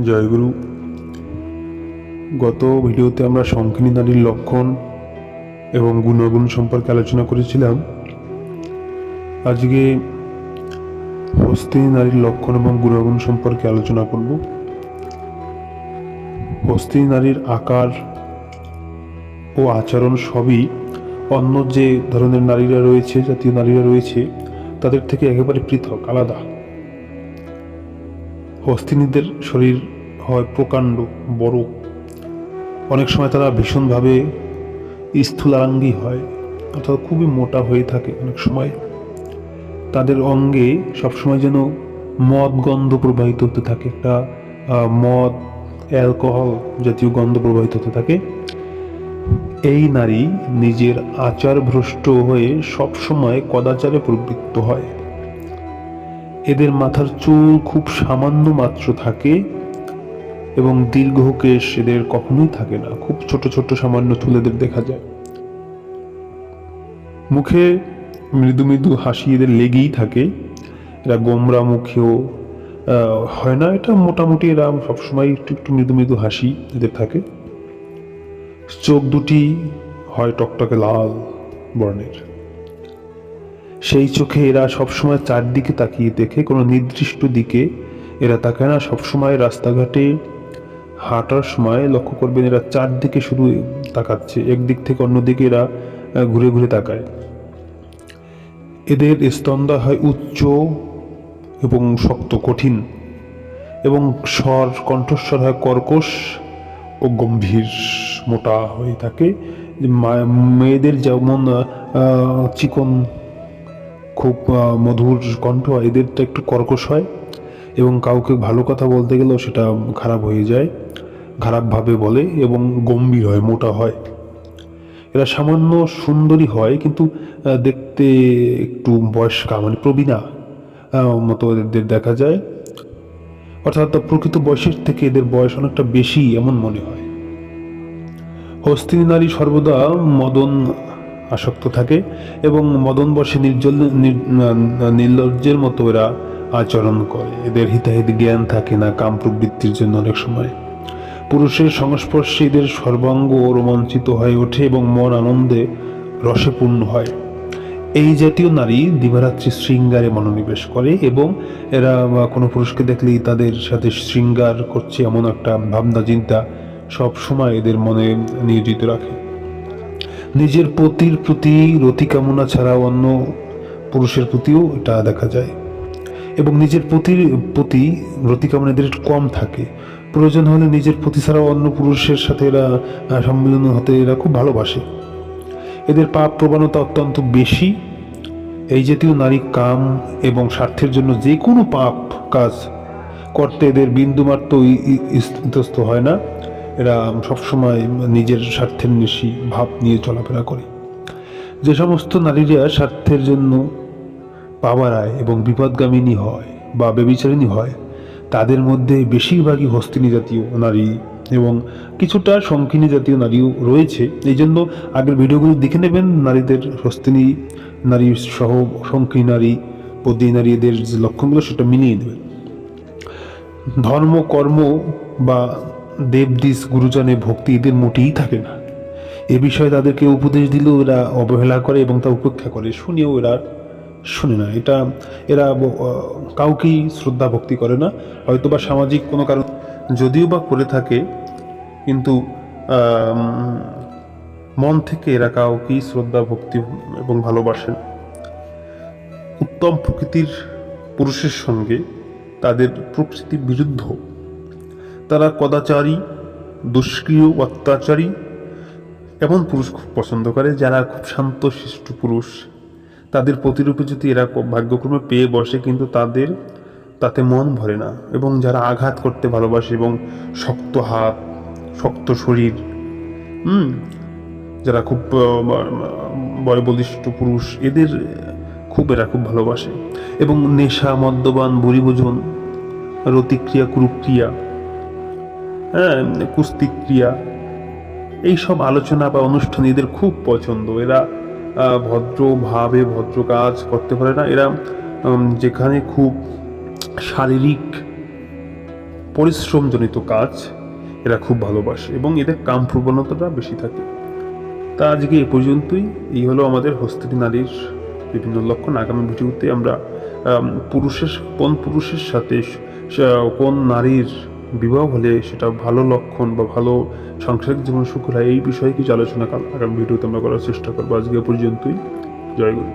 জয়গুরু। গত ভিডিওতে আমরা শঙ্খিনী নারীর লক্ষণ এবং গুণাগুণ সম্পর্কে আলোচনা করেছিলাম। আজকে হস্তিনী নারীর লক্ষণ এবং গুণাগুণ সম্পর্কে আলোচনা করব। হস্তিনী নারীর আকার ও আচরণ সবই অন্য যে ধরনের নারীরা রয়েছে, জাতীয় নারীরা রয়েছে, তাদের থেকে একেবারে পৃথক, আলাদা। হস্তিনীদের শরীর হয় প্রকাণ্ড, বড়। অনেক সময় তারা ভীষণভাবে স্থূলাঙ্গী হয়, অর্থাৎ খুবই মোটা হয়ে থাকে। অনেক সময় তাদের অঙ্গে সবসময় যেন মদ গন্ধ প্রবাহিত হতে থাকে, একটা মদ, অ্যালকোহল জাতীয় গন্ধ প্রবাহিত হতে থাকে। এই নারী নিজের আচার ভ্রষ্ট হয়ে সবসময় কদাচারে প্রবৃত্ত হয়। এদের মাথার চুল খুব সামান্য মাত্র থাকে এবং দীর্ঘ কেশ এদের কখনোই থাকে না, খুব ছোট ছোট সামান্য চুল এদের দেখা যায়। মুখে মৃদু মৃদু হাসি এদের লেগেই থাকে। এরা গোমরা মুখেও হয় না, এটা মোটামুটি এরা সবসময় একটু একটু মৃদু মৃদু হাসি এদের থাকে। চোখ দুটি হয় টকটকে লাল বর্ণের। সেই চোখে এরা সবসময় চারদিকে তাকিয়ে দেখে, কোনো নির্দিষ্ট দিকে এরা তাকায় না। সবসময় রাস্তাঘাটে হাঁটার সময় লক্ষ্য করবেন এরা চারদিকে শুধু তাকাচ্ছে, একদিক থেকে অন্যদিকে এরা ঘুরে ঘুরে তাকায়। এদের স্তন্দা হয় উচ্চ এবং শক্ত, কঠিন, এবং কণ্ঠস্বর হয় কর্কশ ও গম্ভীর, মোটা হয়ে থাকে। মেয়েদের যেমন চিকন, খুব মধুর কণ্ঠ হয়, এদেরটা একটু কর্কশ হয় এবং কাউকে ভালো কথা বলতে গেলেও সেটা খারাপ হয়ে যায়, খারাপভাবে বলে, এবং গম্ভীর হয়, মোটা হয়। এরা সামান্য সুন্দরী হয়, কিন্তু দেখতে একটু বয়স্কা, মানে প্রবীণা মতো এদের দেখা যায়। অর্থাৎ প্রকৃত বয়সের থেকে এদের বয়স অনেকটা বেশি এমন মনে হয়। হস্তিনী নারী সর্বদা মদন আসক্ত থাকে এবং মদন বশে নির্লজ্জের মতো এরা আচরণ করে। এদের হিতাহিত জ্ঞান থাকে না কাম প্রবৃত্তির জন্য। অনেক সময় পুরুষের সংস্পর্শে এদের সর্বাঙ্গ রোমাঞ্চিত হয়ে ওঠে এবং মন আনন্দে রসে পূর্ণ হয়। এই জাতীয় নারী দিবারাত্রি শৃঙ্গারে মনোনিবেশ করে এবং এরা কোনো পুরুষকে দেখলেই তাদের সাথে শৃঙ্গার করছে এমন একটা ভাবনা চিন্তা সব সময় এদের মনে নিয়োজিত রাখে। নিজের পতির প্রতি রতি কামনা ছাড়া অন্য পুরুষের প্রতিও এটা দেখা যায়, এবং নিজের প্রতি রতি কামনা এদের একটু কম থাকে। প্রয়োজন হলে নিজের প্রতি ছাড়াও অন্য পুরুষের সাথে এরা সম্মিলন হতে এরা খুব ভালোবাসে। এদের পাপ প্রবণতা অত্যন্ত বেশি। এই জাতীয় নারী কাম এবং স্বার্থের জন্য যে কোনো পাপ কাজ করতে এদের বিন্দুমাত্র ইতস্ত হয় না। এরা সবসময় নিজের স্বার্থের বেশি ভাব নিয়ে চলাফেরা করে। যে সমস্ত নারীরা স্বার্থের জন্য পাওয়ারায় এবং বিপদগামিনী হয় বা ব্যভিচারিণী হয়, তাদের মধ্যে বেশিরভাগই হস্তিনী জাতীয় নারী এবং কিছুটা শঙ্খিনী জাতীয় নারীও রয়েছে। এই জন্য আগের ভিডিওগুলো দেখে নেবেন, নারীদের হস্তিনী নারী সহ শঙ্খিনী নারী, পদ্মিনী নারী, এদের যে লক্ষণগুলো সেটা মিলিয়ে দেবেন। ধর্ম, কর্ম বা দেবদিস গুরুজনে ভক্তি এদের মোটেই থাকে না। এ বিষয়ে তাদেরকে উপদেশ দিলেও এরা অবহেলা করে এবং তা উপেক্ষা করে, শুনেও এরা শুনে না। এরা কাউকেই শ্রদ্ধা ভক্তি করে না, হয়তোবা সামাজিক কোনো কারণ যদিও বা করে থাকে, কিন্তু মন থেকে এরা কাউকেই শ্রদ্ধা ভক্তি এবং ভালোবাসেন। উত্তম প্রকৃতির পুরুষের সঙ্গে তাদের প্রকৃতির বিরুদ্ধ। তারা কদাচারী, দুষ্ক্রিয়, অত্যাচারী এমন পুরুষ খুব পছন্দ করে, যারা খুব শান্ত শিষ্ট পুরুষ। তাদের প্রতিরূপে যদি এরা ভাগ্যক্রমে পেয়ে বসে, কিন্তু তাদের তাতে মন ভরে না, এবং যারা আঘাত করতে ভালোবাসে এবং শক্ত হাত, শক্ত শরীর, যারা খুব বয়োবলিষ্ঠ পুরুষ, এদের এরা খুব ভালোবাসে। এবং নেশা, মদ্যপান, বুড়িভোজন, রতিক্রিয়া, কুরুক্রিয়া, কুস্তিক্রিয়া, এইসব আলোচনা বা অনুষ্ঠান এদের খুব পছন্দ। এরা ভদ্রভাবে ভদ্র কাজ করতে পারে না। এরা যেখানে খুব শারীরিক পরিশ্রমজনিত কাজ এরা খুব ভালোবাসে এবং এদের কাম প্রবণতাটা বেশি থাকে। তা আজকে এ পর্যন্তই। এই হলো আমাদের হস্তিনী নারীর বিভিন্ন লক্ষণ। আগামী ভিডিওতে আমরা কোন পুরুষের সাথে কোন নারীর বিবাহ হলে সেটা ভালো লক্ষণ বা ভালো সাংসারিক জীবন সুখ হয়, এই বিষয়ে কিছু আলোচনা আগামী ভিডিওতে আমরা করার চেষ্টা করবো। আজকে এ পর্যন্তই। জয় গুরু।